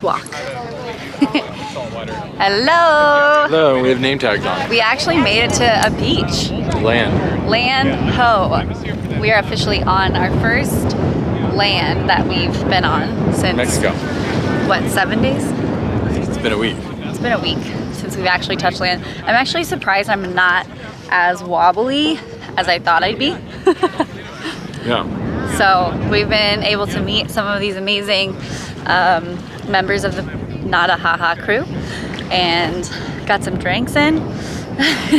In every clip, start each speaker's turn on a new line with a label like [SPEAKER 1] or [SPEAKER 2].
[SPEAKER 1] Walk. Hello!
[SPEAKER 2] Hello, we have name tags on.
[SPEAKER 1] We actually made it to a beach. Land Ho. We are officially on our first land that we've been on since
[SPEAKER 2] Mexico.
[SPEAKER 1] What, 7 days?
[SPEAKER 2] It's been a week.
[SPEAKER 1] It's been a week since we've actually touched land. I'm actually surprised I'm not as wobbly as I thought I'd be.
[SPEAKER 2] Yeah.
[SPEAKER 1] So we've been able to meet some of these amazing members of the Nada Haha crew and got some drinks in.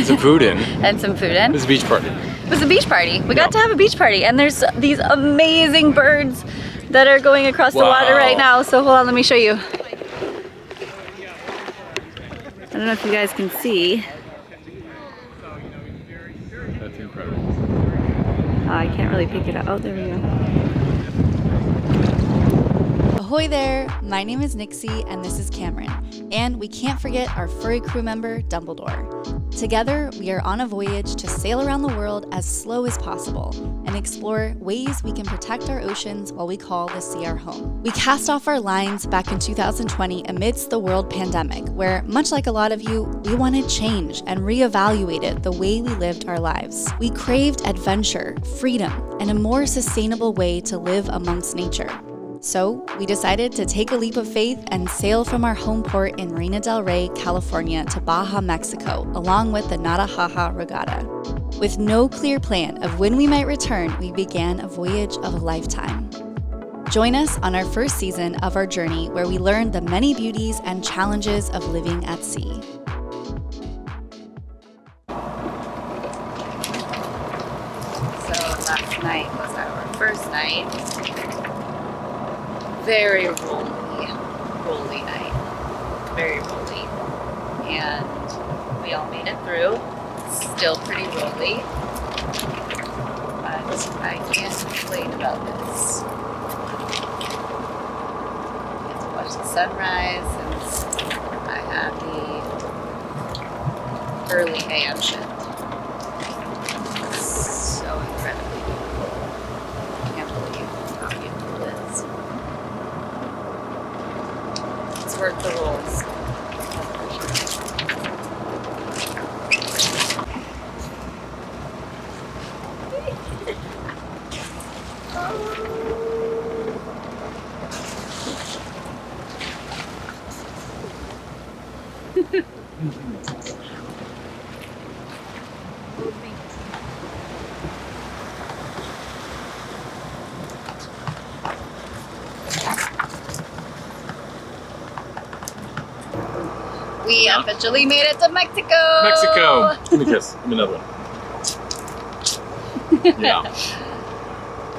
[SPEAKER 2] Some food in.
[SPEAKER 1] And some food in.
[SPEAKER 2] It was a beach party.
[SPEAKER 1] It was a beach party. We got to have a beach party, and there's these amazing birds that are going across the water right now. So hold on, let me show you. I don't know if you guys can see.
[SPEAKER 2] That's incredible.
[SPEAKER 1] I can't really pick it up. Oh, there we go. Ahoy there! My name is Nixie and this is Cameron. And we can't forget our furry crew member, Dumbledore. Together, we are on a voyage to sail around the world as slow as possible and explore ways we can protect our oceans while we call the sea our home. We cast off our lines back in 2020 amidst the world pandemic, where, much like a lot of you, we wanted change and reevaluated the way we lived our lives. We craved adventure, freedom, and a more sustainable way to live amongst nature. So we decided to take a leap of faith and sail from our home port in Marina del Rey, California to Baja, Mexico, along with the Nada Haha regatta. With no clear plan of when we might return, we began a voyage of a lifetime. Join us on our first season of our journey, where we learn the many beauties and challenges of living at sea. So last night was our first night. Very rolly night. Very rolly. And we all made it through. Still pretty rolly. But I can't complain about this. Get to watch the sunrise since I have the early AM shift. So incredibly beautiful. I can't believe how beautiful it is. It's worth the rolls. We officially made it to Mexico!
[SPEAKER 2] Mexico! Give me a kiss. Give me another one. Yeah.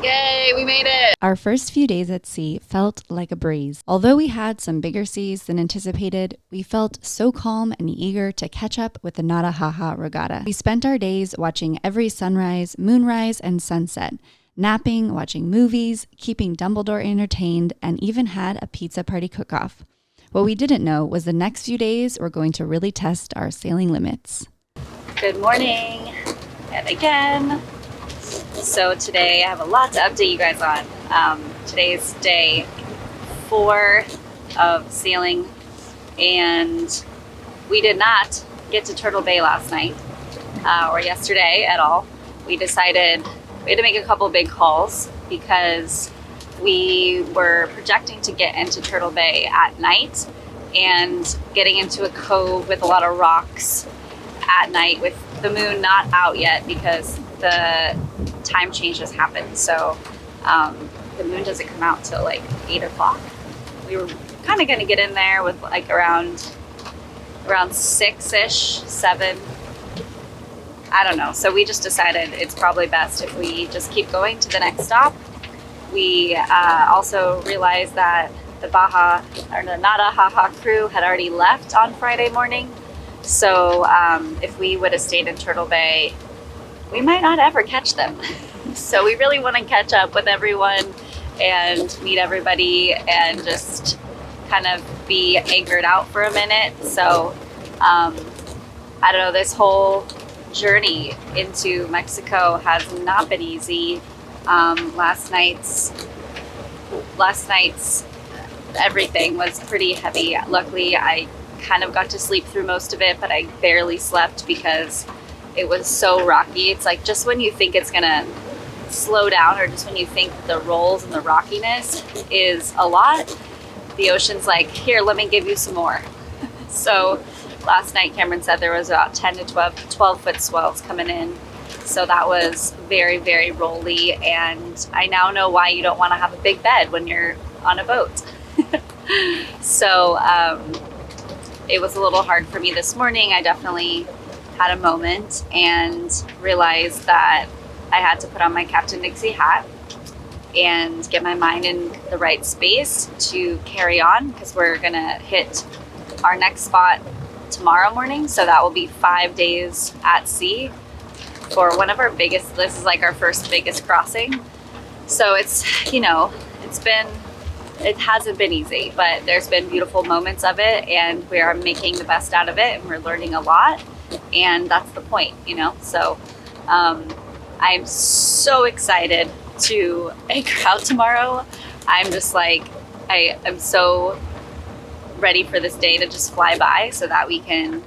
[SPEAKER 1] Yay, we made it! Our first few days at sea felt like a breeze. Although we had some bigger seas than anticipated, we felt so calm and eager to catch up with the Nada Haha regatta. We spent our days watching every sunrise, moonrise, and sunset, napping, watching movies, keeping Dumbledore entertained, and even had a pizza party cook-off. What we didn't know was the next few days were going to really test our sailing limits. Good morning, and again. So today I have a lot to update you guys on. Today's day 4 of sailing, and we did not get to Turtle Bay last night or yesterday at all. We decided we had to make a couple big calls because we were projecting to get into Turtle Bay at night and getting into a cove with a lot of rocks at night with the moon not out yet because the time change has happened. So the moon doesn't come out till like 8 o'clock. We were kind of going to get in there with like around 6-ish, 7. I don't know. So we just decided it's probably best if we just keep going to the next stop. We also realized that the Nada Haha crew had already left on Friday morning. So if we would have stayed in Turtle Bay, we might not ever catch them. So we really want to catch up with everyone and meet everybody and just kind of be anchored out for a minute. So I don't know, this whole journey into Mexico has not been easy. Last night's everything was pretty heavy. Luckily, I kind of got to sleep through most of it, but I barely slept because it was so rocky. It's like just when you think it's gonna slow down, or just when you think the rolls and the rockiness is a lot, the ocean's like, here, let me give you some more. So last night, Cameron said there was about 10 to 12 foot swells coming in. So that was very, very rolly. And I now know why you don't want to have a big bed when you're on a boat. So it was a little hard for me this morning. I definitely had a moment and realized that I had to put on my Captain Nixie hat and get my mind in the right space to carry on, because we're gonna hit our next spot tomorrow morning. So that will be 5 days at sea for one of our biggest, this is like our first biggest crossing. So it's, you know, it hasn't been easy, but there's been beautiful moments of it, and we are making the best out of it, and we're learning a lot, and that's the point, you know? So I'm so excited to anchor out tomorrow. I'm just like, I'm so ready for this day to just fly by so that we can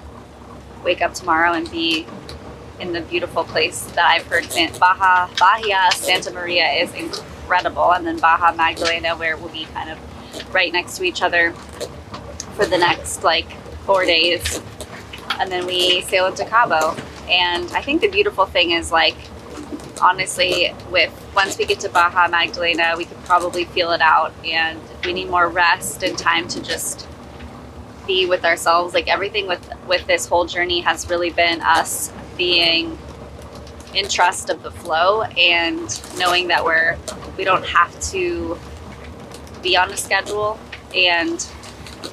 [SPEAKER 1] wake up tomorrow and be in the beautiful place that I've heard Bahia Santa Maria is incredible, and then Baja Magdalena, where we'll be kind of right next to each other for the next like 4 days, and then we sail into Cabo. And I think the beautiful thing is, like, honestly, once we get to Baja Magdalena, we could probably feel it out, and we need more rest and time to just be with ourselves. Like, everything with this whole journey has really been us being in trust of the flow and knowing that we don't have to be on a schedule. And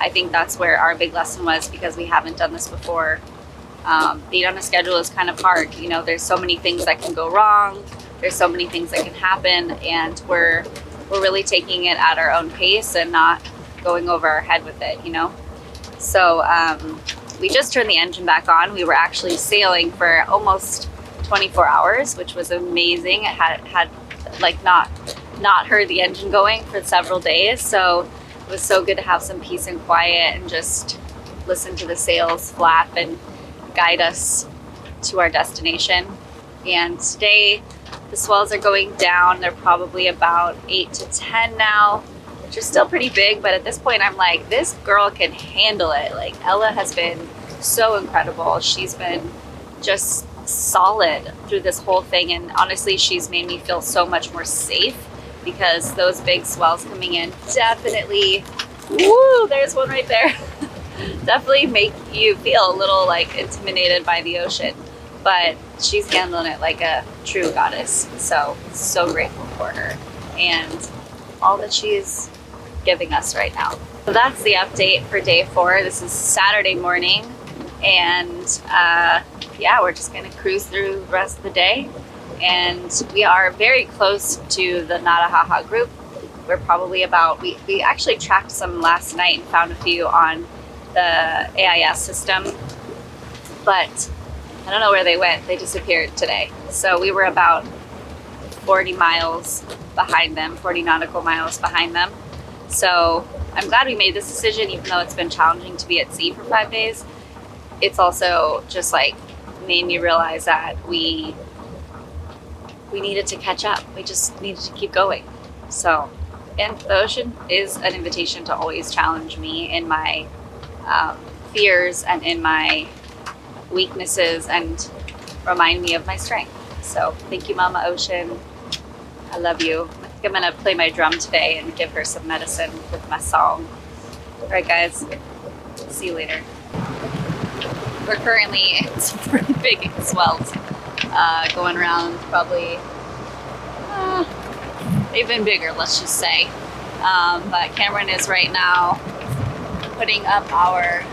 [SPEAKER 1] I think that's where our big lesson was, because we haven't done this before. Being on a schedule is kind of hard. You know, there's so many things that can go wrong. There's so many things that can happen, and we're really taking it at our own pace and not going over our head with it, you know? So we just turned the engine back on. We were actually sailing for almost 24 hours, which was amazing. It had like not heard the engine going for several days. So it was so good to have some peace and quiet and just listen to the sails flap and guide us to our destination. And today the swells are going down. They're probably about 8 to 10 now, which is still pretty big, but at this point I'm like, this girl can handle it. Like, Ella has been so incredible. She's been just solid through this whole thing, and honestly, she's made me feel so much more safe, because those big swells coming in definitely, woo, there's one right there, definitely make you feel a little like intimidated by the ocean, but she's handling it like a true goddess. So grateful for her and all that she's giving us right now. So that's the update for day 4. This is Saturday morning, and yeah, we're just gonna cruise through the rest of the day, and we are very close to the Naraha group. We're probably about, we actually tracked some last night and found a few on the AIS system, but I don't know where they went. They disappeared today. So we were about 40 miles behind them, 40 nautical miles behind them. So I'm glad we made this decision, even though it's been challenging to be at sea for 5 days. It's also just like made me realize that we needed to catch up. We just needed to keep going. So, and the ocean is an invitation to always challenge me in my fears and in my weaknesses, and remind me of my strength. So thank you, Mama Ocean. I love you. I think I'm gonna play my drum today and give her some medicine with my song. All right, guys, see you later. We're currently in some pretty big swells going around, probably they've been bigger, let's just say. But Cameron is right now putting up our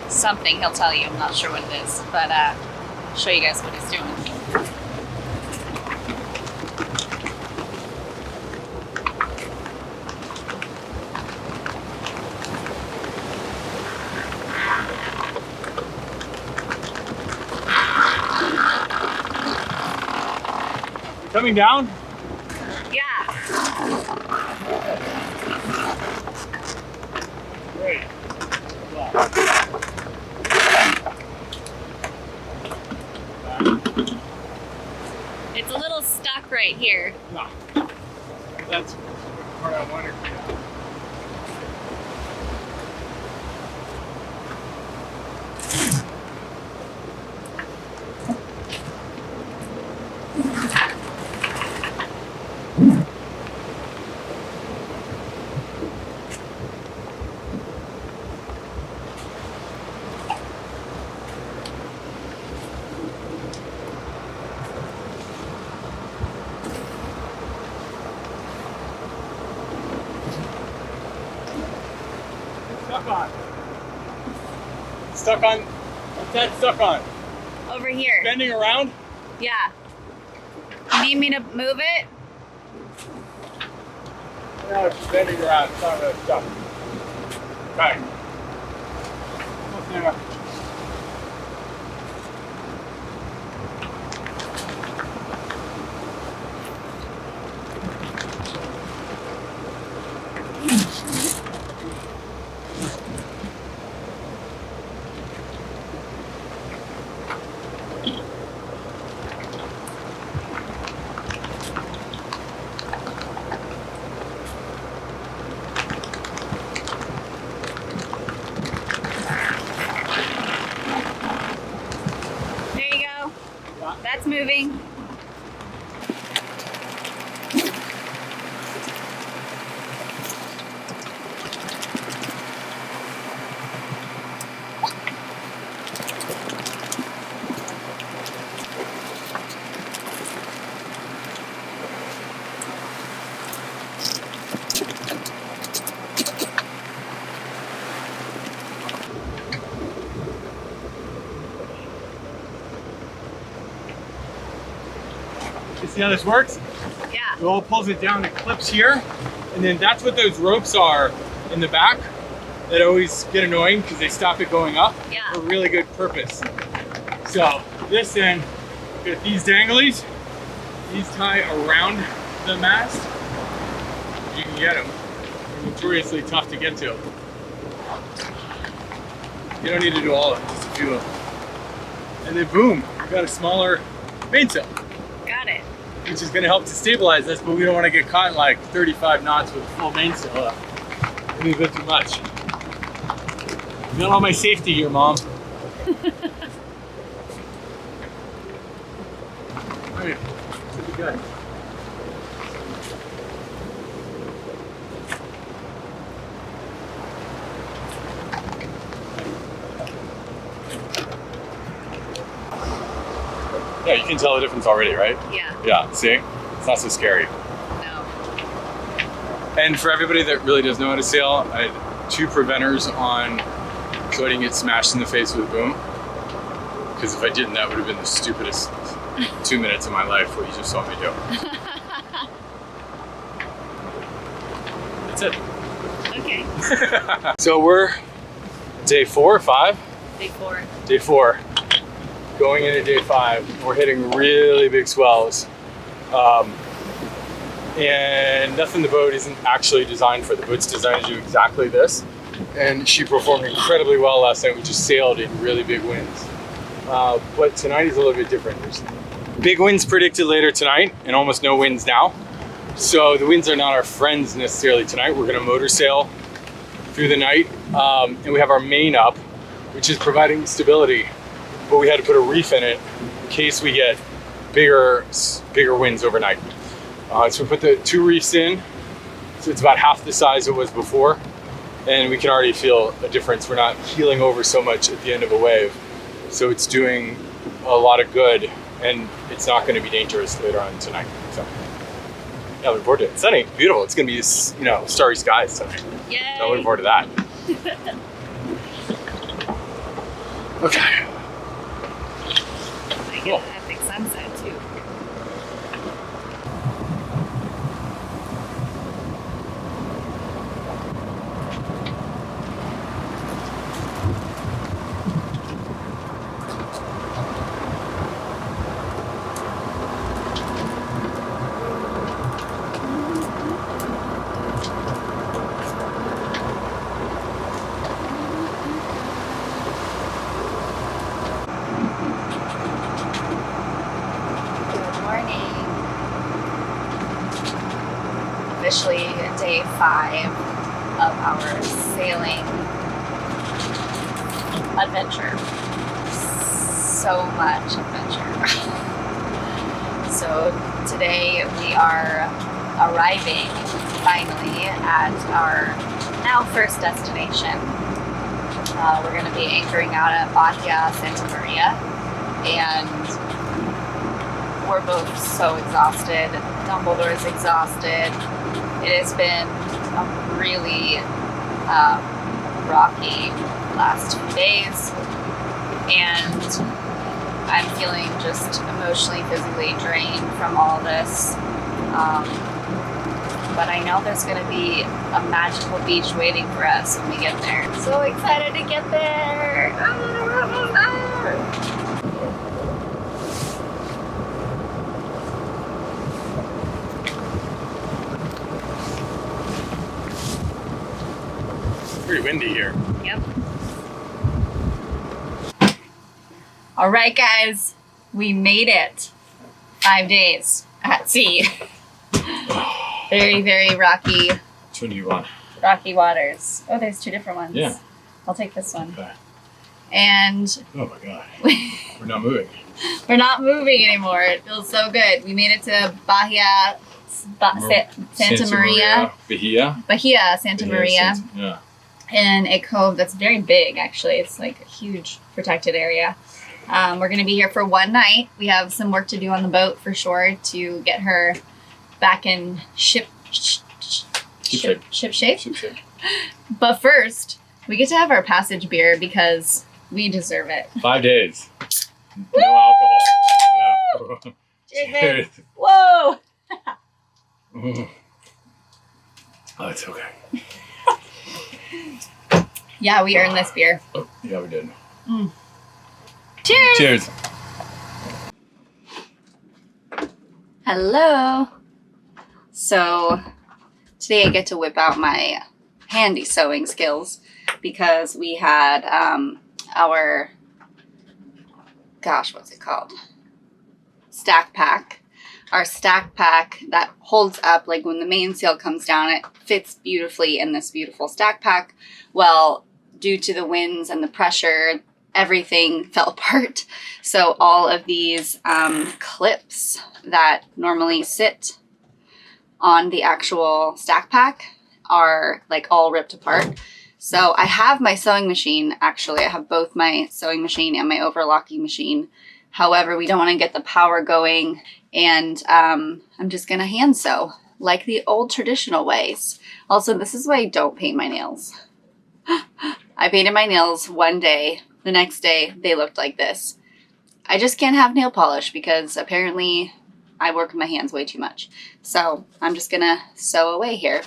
[SPEAKER 1] something. He'll tell you. I'm not sure what it is, but I'll show you guys what he's doing.
[SPEAKER 2] Coming down?
[SPEAKER 1] Yeah.
[SPEAKER 3] Great.
[SPEAKER 1] It's a little stuck right here.
[SPEAKER 3] No. That's what I wanted to do. Stuck on. Stuck on. What's that stuck on?
[SPEAKER 1] Over here.
[SPEAKER 3] Bending around?
[SPEAKER 1] Yeah. You need me to move it?
[SPEAKER 3] No, it's bending around. It's not really stuck. Okay. Almost there.
[SPEAKER 1] There you go. That's moving.
[SPEAKER 3] You see how this works?
[SPEAKER 1] Yeah.
[SPEAKER 3] It all pulls it down, it clips here, and then that's what those ropes are in the back that always get annoying because they stop it going up
[SPEAKER 1] Yeah.
[SPEAKER 3] for a really good purpose. So this then, get these danglies, these tie around the mast. You can get them. They're notoriously tough to get to. You don't need to do all of them, just a few of them. And then boom, you've got a smaller mainsail,
[SPEAKER 1] Got it.
[SPEAKER 3] which is going to help to stabilize this, but we don't want to get caught in like 35 knots with a full mainsail up. It'd be a bit too much. Got all my safety here, Mom. Alright, should be good. Yeah, you can tell the difference already, right?
[SPEAKER 1] Yeah.
[SPEAKER 3] Yeah, see? It's not so scary.
[SPEAKER 1] No.
[SPEAKER 3] And for everybody that really does know how to sail, I had 2 preventers on so I didn't get smashed in the face with a boom. Because if I didn't, that would have been the stupidest 2 minutes of my life, what you just saw me do. That's it.
[SPEAKER 1] Okay.
[SPEAKER 3] So we're day 4 or 5?
[SPEAKER 1] Day 4.
[SPEAKER 3] Day 4. Going into day 5, we're hitting really big swells. And nothing the boat isn't actually designed for. The boat's designed to do exactly this. And she performed incredibly well last night. We just sailed in really big winds. But tonight is a little bit different. There's big winds predicted later tonight and almost no winds now. So the winds are not our friends necessarily tonight. We're gonna motor sail through the night. And we have our main up, which is providing stability. But we had to put a reef in it in case we get bigger winds overnight. So we put the 2 reefs in, so it's about half the size it was before, and we can already feel a difference. We're not keeling over so much at the end of a wave, so it's doing a lot of good, and it's not going to be dangerous later on tonight. So yeah, looking forward to it. It's sunny, beautiful. It's going to be, starry skies tonight.
[SPEAKER 1] Yay.
[SPEAKER 3] So I'm looking forward to that. Okay.
[SPEAKER 1] I
[SPEAKER 3] Cool.
[SPEAKER 1] get an epic sunset too. 5 of our sailing adventure. So much adventure. So today we are arriving finally at our now first destination. We're going to be anchoring out at Bahia Santa Maria, and we're both so exhausted. Dumbledore is exhausted. It has been a really rocky last few days, and I'm feeling just emotionally, physically drained from all this. But I know there's going to be a magical beach waiting for us when we get there. So excited to get there! We're almost there!
[SPEAKER 3] Pretty windy here.
[SPEAKER 1] Yep. All right, guys, we made it. 5 days at sea. Very, very rocky.
[SPEAKER 2] Which one do you want?
[SPEAKER 1] Rocky waters. Oh, there's 2 different ones.
[SPEAKER 2] Yeah.
[SPEAKER 1] I'll take this one.
[SPEAKER 2] Okay.
[SPEAKER 1] And
[SPEAKER 2] Oh my god. We're not moving.
[SPEAKER 1] we're not moving anymore. It feels so good. We made it to Bahia, Santa Maria. Bahia, Santa Maria.
[SPEAKER 2] Yeah.
[SPEAKER 1] In a cove that's very big, actually. It's like a huge protected area. We're going to be here for 1 night. We have some work to do on the boat for sure to get her back in ship shape. But first, we get to have our passage beer because we deserve it.
[SPEAKER 2] 5 days. No alcohol. Yeah.
[SPEAKER 1] Cheers. Whoa!
[SPEAKER 2] Oh, it's okay.
[SPEAKER 1] Yeah, we earned this beer.
[SPEAKER 2] Oh, yeah, we did.
[SPEAKER 1] Cheers!
[SPEAKER 2] Cheers.
[SPEAKER 1] Hello. So today I get to whip out my handy sewing skills because we had our, what's it called? Stack pack. Our stack pack that holds up, like when the mainsail comes down, it fits beautifully in this beautiful stack pack. Well, due to the winds and the pressure, everything fell apart. So all of these clips that normally sit on the actual stack pack are like all ripped apart. So I have my sewing machine, actually. I have both my sewing machine and my overlocking machine. However, we don't want to get the power going, and I'm just going to hand sew like the old traditional ways. Also, this is why I don't paint my nails. I painted my nails one day. The next day, they looked like this. I just can't have nail polish because apparently I work with my hands way too much. So I'm just gonna sew away here.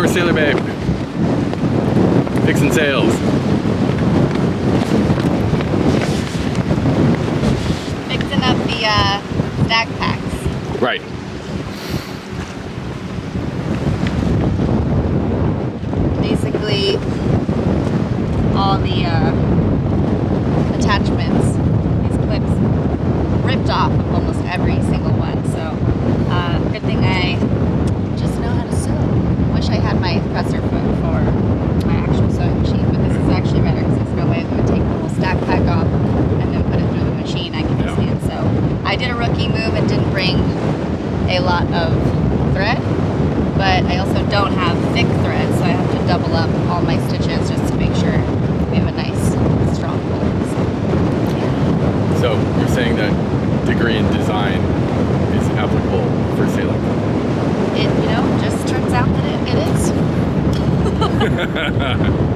[SPEAKER 2] Sailor Bay. Fixing sails.
[SPEAKER 1] Fixing up the stack packs.
[SPEAKER 2] Right.
[SPEAKER 1] Basically, all the attachments off of almost every single one. So good thing I just know how to sew. Wish I had my presser foot for my actual sewing machine, but this is actually better because there's no way I would take the whole stack pack off and then put it through the machine. I can just hand sew. I did a rookie move and didn't bring a lot of thread, but I also don't have thick thread, so I have to double up all my stitches just to make sure we have a nice strong hold.
[SPEAKER 2] So you're saying that degree in design is applicable for sailing?
[SPEAKER 1] It, just turns out that it is.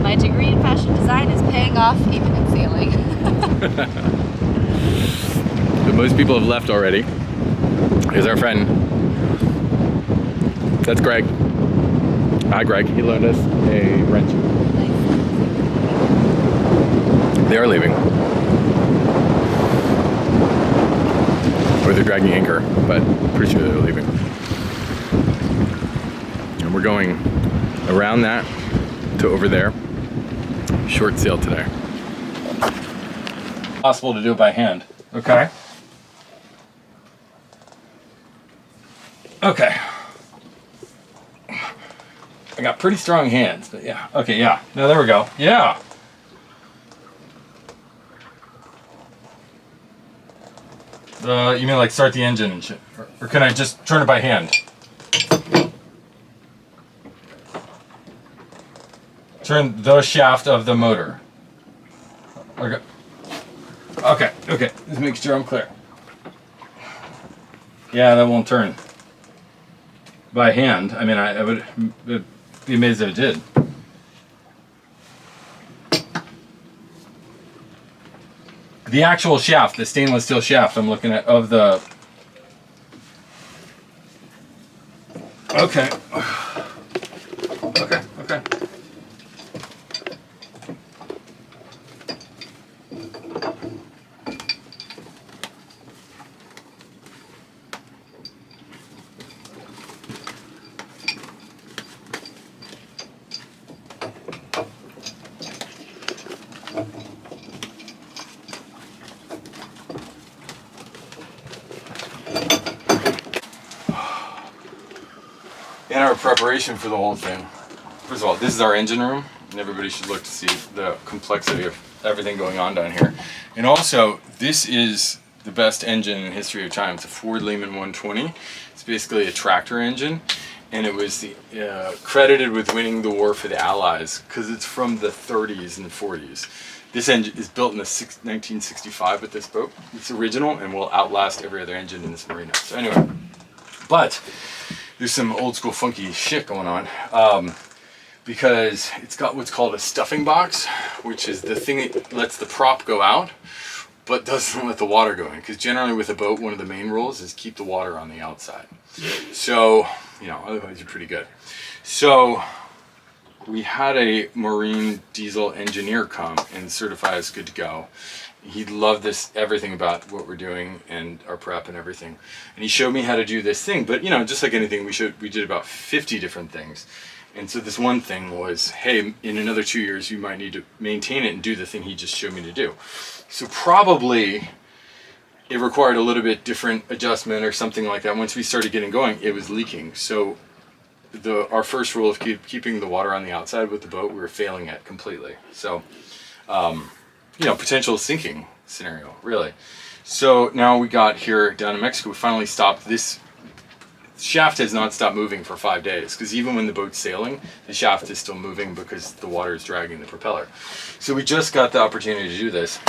[SPEAKER 1] My degree in fashion design is paying off even in sailing.
[SPEAKER 2] But most people have left already. Here's our friend. That's Greg. Hi, Greg. He loaned us a wrench. They are leaving. Or they're dragging anchor, but pretty sure they're leaving. And we're going around that to over there. Short sail today. Possible to do it by hand.
[SPEAKER 3] Okay.
[SPEAKER 2] Okay. I got pretty strong hands, but yeah. Okay, yeah.
[SPEAKER 3] No, there we go. Yeah. You mean like start the engine and shit? Or can I just turn it by hand? Turn the shaft of the motor. Okay.
[SPEAKER 2] Okay. Just make sure I'm clear.
[SPEAKER 3] Yeah, that won't turn.
[SPEAKER 2] By hand, I mean, I would be amazed if it did.
[SPEAKER 3] The actual shaft, the stainless steel shaft I'm looking at of the...
[SPEAKER 2] Okay.
[SPEAKER 3] Okay. In our preparation for the whole thing, first of all, this is our engine room, and everybody should look to see the complexity of everything going on down here. And also, this is the best engine in the history of time. It's a Ford Lehman 120. It's basically a tractor engine, and it was credited with winning the war for the Allies because it's from the 30s and 40s. This engine is built in 1965 with this boat. It's original and will outlast every other engine in this marina. So anyway, but there's some old school funky shit going on because it's got what's called a stuffing box, which is the thing that lets the prop go out but doesn't let the water go in, because generally with a boat one of the main rules is keep the water on the outside. So otherwise you're pretty good. So we had a marine diesel engineer come and certify us good to go. He loved everything about what we're doing and our prep and everything. And he showed me how to do this thing, but just like anything, we did about 50 different things. And so this one thing was, hey, in another 2 years, you might need to maintain it and do the thing he just showed me to do. So probably it required a little bit different adjustment or something like that. Once we started getting going, it was leaking. So our first rule of keeping the water on the outside with the boat, we were failing at completely. So, potential sinking scenario, really. So now we got here down in Mexico, we finally stopped. This shaft has not stopped moving for 5 days, because even when the boat's sailing, the shaft is still moving because the water is dragging the propeller. So we just got the opportunity to do this.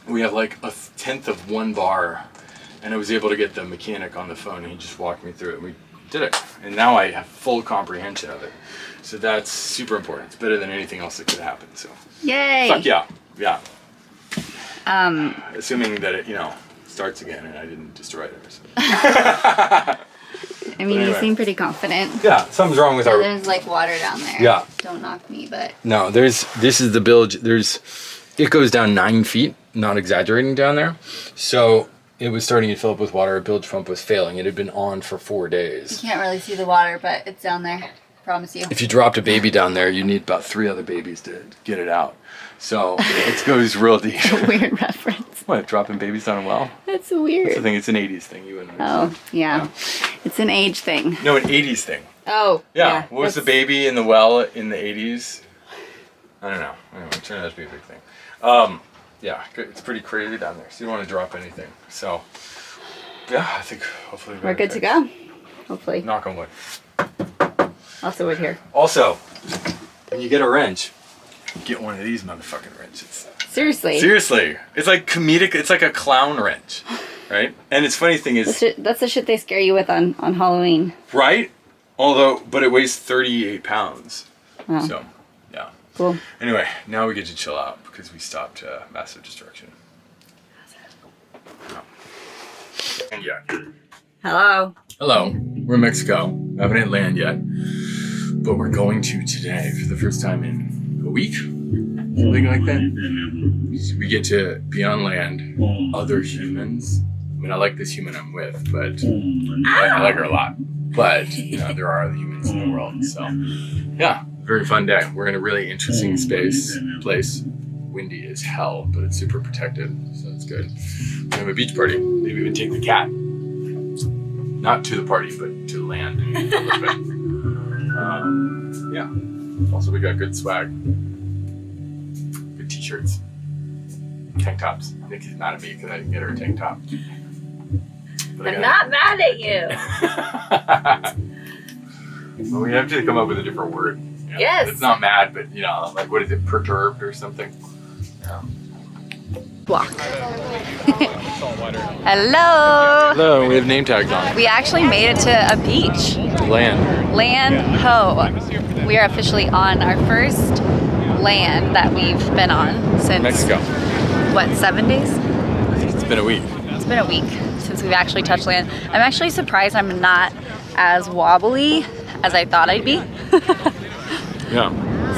[SPEAKER 3] We have like 1/10 of 1 bar, and I was able to get the mechanic on the phone, and he just walked me through it. We did it, and now I have full comprehension of it. So that's super important. It's better than anything else that could happen. So
[SPEAKER 1] Yay!
[SPEAKER 3] fuck yeah. Assuming that it starts again and I didn't destroy it. So.
[SPEAKER 1] I mean,
[SPEAKER 3] anyway.
[SPEAKER 1] You seem pretty confident.
[SPEAKER 3] Yeah, something's wrong with
[SPEAKER 1] So
[SPEAKER 3] our...
[SPEAKER 1] there's like water down there.
[SPEAKER 3] Yeah.
[SPEAKER 1] Don't knock me, but...
[SPEAKER 2] No, this is the bilge. It goes down 9 feet, not exaggerating down there. So it was starting to fill up with water. A bilge pump was failing. It had been on for 4 days.
[SPEAKER 1] You can't really see the water, but it's down there. Promise you.
[SPEAKER 2] If you dropped a baby down there, you need about 3 other babies to get it out. So it goes real deep.
[SPEAKER 1] Weird reference.
[SPEAKER 2] What, dropping babies down a well?
[SPEAKER 1] That's weird.
[SPEAKER 2] That's the thing, it's an 80s thing. You wouldn't
[SPEAKER 1] Oh, yeah. It's an age thing.
[SPEAKER 2] No, an 80s thing.
[SPEAKER 1] Oh,
[SPEAKER 2] Yeah. What was the baby in the well in the 80s? I don't know. Anyway, it turned out to be a big thing. Yeah, it's pretty crazy down there, so you don't want to drop anything. So, yeah, I think hopefully
[SPEAKER 1] we're good to go. Hopefully.
[SPEAKER 2] Knock on wood.
[SPEAKER 1] Also wood here.
[SPEAKER 2] Also, when you get a wrench, get one of these motherfucking wrenches.
[SPEAKER 1] Seriously.
[SPEAKER 2] Seriously. It's like comedic. It's like a clown wrench, right? And it's funny thing is...
[SPEAKER 1] That's the shit they scare you with on Halloween.
[SPEAKER 2] Right? But it weighs 38 pounds.
[SPEAKER 1] Oh.
[SPEAKER 2] So, yeah.
[SPEAKER 1] Cool.
[SPEAKER 2] Anyway, now we get to chill out because we stopped massive destruction. Oh. And yeah.
[SPEAKER 1] Hello.
[SPEAKER 2] Hello. We're in Mexico. We haven't hit land yet. But we're going to today for the first time in a week. Something like that. So we get to be on land. Other humans. I mean, I like this human I'm with, but I like her a lot. But, you know, there are other humans in the world. So, yeah, very fun day. We're in a really interesting place. Windy as hell, but it's super protected, so it's good. We have a beach party. Maybe even take the cat. Not to the party, but to land a little bit. Yeah. Also, we got good swag. Good t-shirts. Tank tops. Nikki's mad at me because I didn't get her a tank top.
[SPEAKER 1] I'm not mad at you.
[SPEAKER 2] Well, we have to come up with a different word. You know?
[SPEAKER 1] Yes.
[SPEAKER 2] It's not mad, but, you know, like, what is it? Perturbed or something? Yeah.
[SPEAKER 1] Walk. Hello.
[SPEAKER 2] Hello, we have name tags on.
[SPEAKER 1] We actually made it to a beach.
[SPEAKER 2] Land
[SPEAKER 1] ho. We are officially on our first land that we've been on since
[SPEAKER 2] Mexico.
[SPEAKER 1] What, 7 days?
[SPEAKER 2] It's been a week.
[SPEAKER 1] It's been a week since we've actually touched land. I'm actually surprised I'm not as wobbly as I thought I'd be.
[SPEAKER 2] Yeah.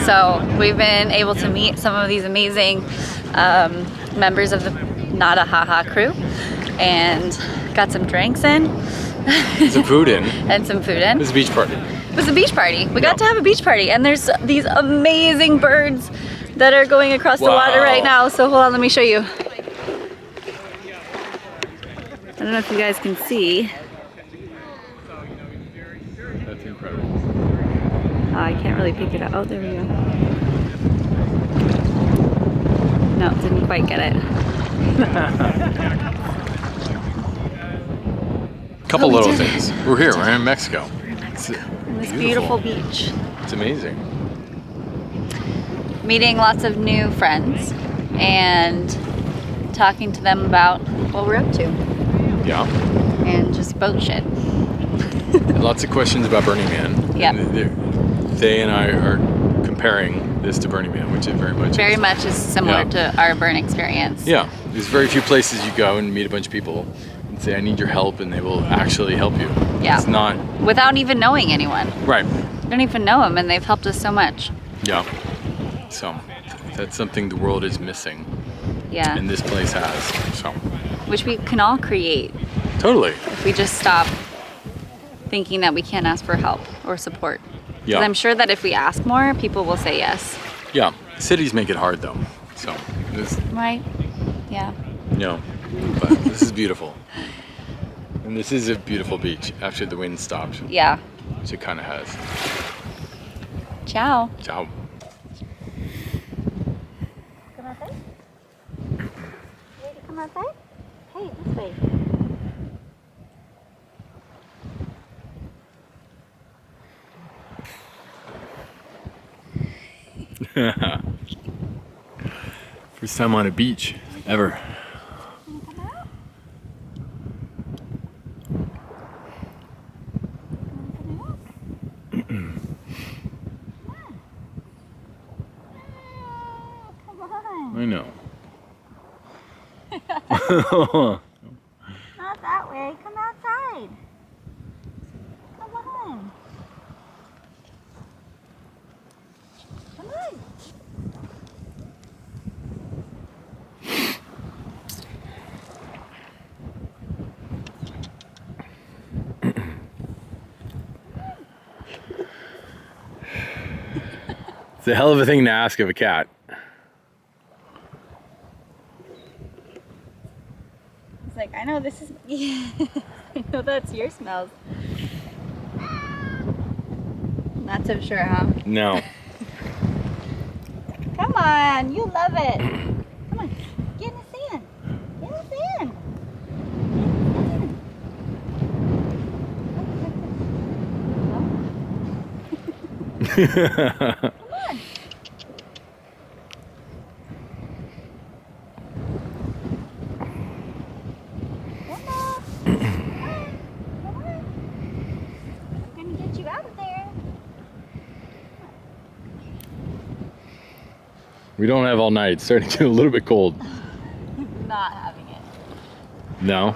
[SPEAKER 1] So we've been able to meet some of these amazing members of the Nada Haha crew and got some drinks in.
[SPEAKER 2] Some food in.
[SPEAKER 1] And some food in.
[SPEAKER 2] It was a beach party.
[SPEAKER 1] It was a beach party. We got to have a beach party, and there's these amazing birds that are going across the water right now. So hold on, let me show you. I don't know if you guys can see.
[SPEAKER 2] That's incredible.
[SPEAKER 1] Oh, I can't really pick it up. Oh, there we go. No, didn't quite get it.
[SPEAKER 2] Couple little things. We're here. We're in Mexico.
[SPEAKER 1] On this beautiful beach.
[SPEAKER 2] It's amazing.
[SPEAKER 1] Meeting lots of new friends and talking to them about what we're up to.
[SPEAKER 2] Yeah.
[SPEAKER 1] And just boat shit.
[SPEAKER 2] Lots of questions about Burning Man.
[SPEAKER 1] Yeah.
[SPEAKER 2] They and I are comparing this to Burning Man, which it very much
[SPEAKER 1] is similar to our burn experience.
[SPEAKER 2] Yeah. There's very few places you go and meet a bunch of people and say, I need your help, and they will actually help you.
[SPEAKER 1] Yeah.
[SPEAKER 2] It's not...
[SPEAKER 1] Without even knowing anyone.
[SPEAKER 2] Right.
[SPEAKER 1] We don't even know them, and they've helped us so much.
[SPEAKER 2] Yeah. So that's something the world is missing.
[SPEAKER 1] Yeah.
[SPEAKER 2] And this place has. So.
[SPEAKER 1] Which we can all create.
[SPEAKER 2] Totally.
[SPEAKER 1] If we just stop thinking that we can't ask for help or support.
[SPEAKER 2] Yeah.
[SPEAKER 1] 'Cause I'm sure that if we ask more, people will say yes.
[SPEAKER 2] Yeah. Cities make it hard, though. So.
[SPEAKER 1] Right? Yeah.
[SPEAKER 2] No. But this is beautiful. And this is a beautiful beach after the wind stopped.
[SPEAKER 1] Yeah.
[SPEAKER 2] Which it kind of has.
[SPEAKER 1] Ciao.
[SPEAKER 2] Ciao.
[SPEAKER 1] Come outside? Ready to come outside? Hey, this way.
[SPEAKER 2] First time on a beach ever. I know.
[SPEAKER 1] Not that way. Come outside. Come on. Come on.
[SPEAKER 2] a hell of a thing to ask of a cat.
[SPEAKER 1] It's like, I know this is, I know that's your smells. Not so sure, huh?
[SPEAKER 2] No.
[SPEAKER 1] Come on, you love it. Come on, get in the sand. Get in the sand. Come on. You out of there.
[SPEAKER 2] We don't have all night. It's starting to get a little bit cold.
[SPEAKER 1] Not having it.
[SPEAKER 2] No.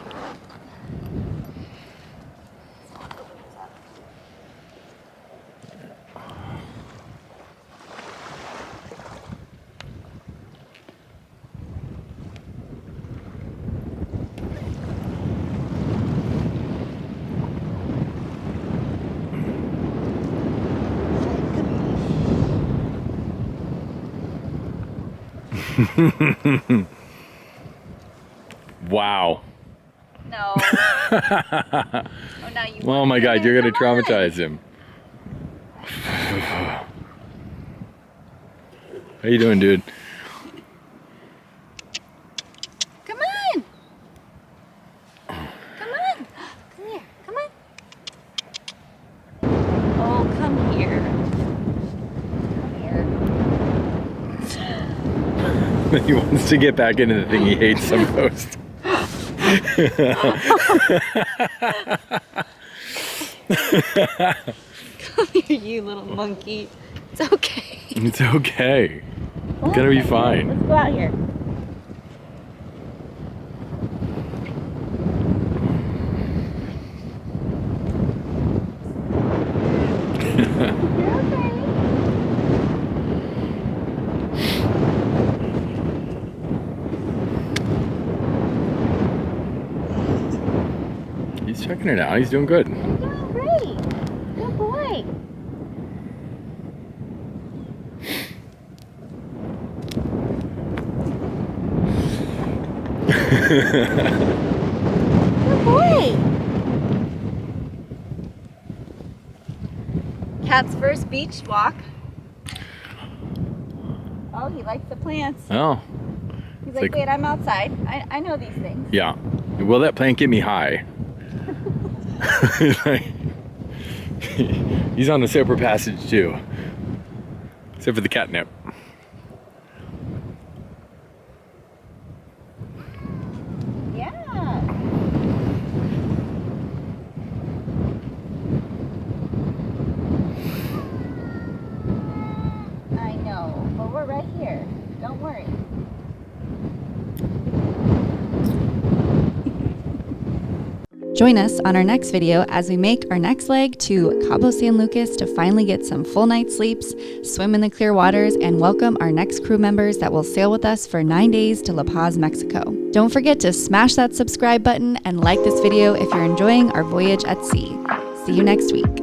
[SPEAKER 2] Wow.
[SPEAKER 1] No. Oh, now you
[SPEAKER 2] Oh my God, you're gonna traumatize him. How you doing, dude?
[SPEAKER 1] Come on. Come on. Come here. Come on. Oh, come here. Come here.
[SPEAKER 2] He wants to get back into the thing he hates the most.
[SPEAKER 1] Come here, you little monkey. It's okay.
[SPEAKER 2] It's okay. It's gonna be fine.
[SPEAKER 1] Let's go out here. You're okay.
[SPEAKER 2] He's checking it out. He's doing good.
[SPEAKER 1] You're doing great. Good boy. Good boy. Cat's first beach walk. Oh, he likes the plants.
[SPEAKER 2] Oh,
[SPEAKER 1] He's like, wait, I'm outside. I know these things.
[SPEAKER 2] yeah. Will that plant get me high? He's on the sober passage too. Except for the catnip.
[SPEAKER 1] Yeah. I know, but we're right here. Don't worry. Join us on our next video as we make our next leg to Cabo San Lucas to finally get some full night sleeps, swim in the clear waters, and welcome our next crew members that will sail with us for 9 days to La Paz, Mexico. Don't forget to smash that subscribe button and like this video if you're enjoying our voyage at sea. See you next week.